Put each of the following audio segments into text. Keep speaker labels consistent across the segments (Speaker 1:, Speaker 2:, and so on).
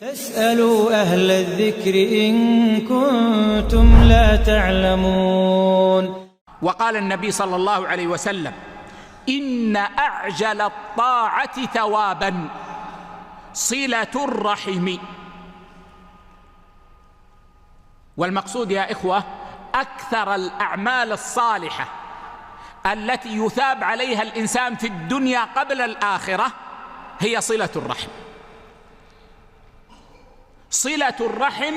Speaker 1: فاسألوا أهل الذكر إن كنتم لا تعلمون.
Speaker 2: وقال النبي صلى الله عليه وسلم: إن أعجل الطاعة ثوابا صلة الرحم. والمقصود يا إخوة أكثر الأعمال الصالحة التي يثاب عليها الإنسان في الدنيا قبل الآخرة هي صلة الرحم. صلة الرحم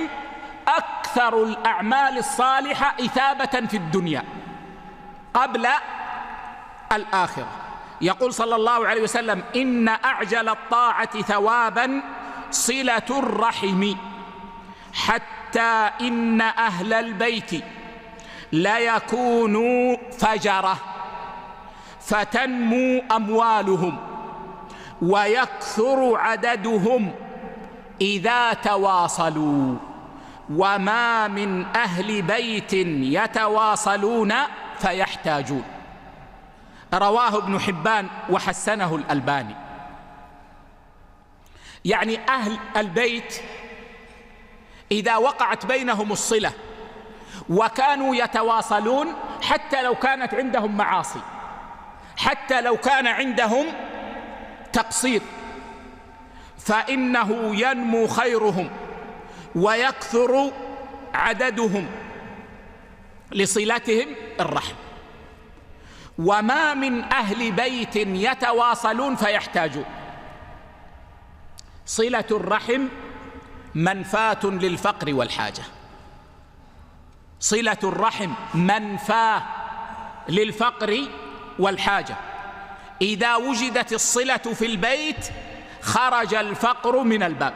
Speaker 2: أكثر الأعمال الصالحة إثابة في الدنيا قبل الآخرة. يقول صلى الله عليه وسلم: إن أعجل الطاعة ثوابا صلة الرحم، حتى إن أهل البيت ليكونوا فجرة فتنمو أموالهم ويكثر عددهم إذا تواصلوا، وما من أهل بيت يتواصلون فيحتاجون. رواه ابن حبان وحسنه الألباني. يعني أهل البيت إذا وقعت بينهم الصلة وكانوا يتواصلون، حتى لو كانت عندهم معاصي، حتى لو كان عندهم تقصير، فإنه ينمو خيرهم ويكثر عددهم لصلتهم الرحم. وما من أهل بيت يتواصلون فيحتاجون. صلة الرحم منفاة للفقر والحاجة. صلة الرحم منفاة للفقر والحاجة. إذا وجدت الصلة في البيت خرج الفقر من الباب.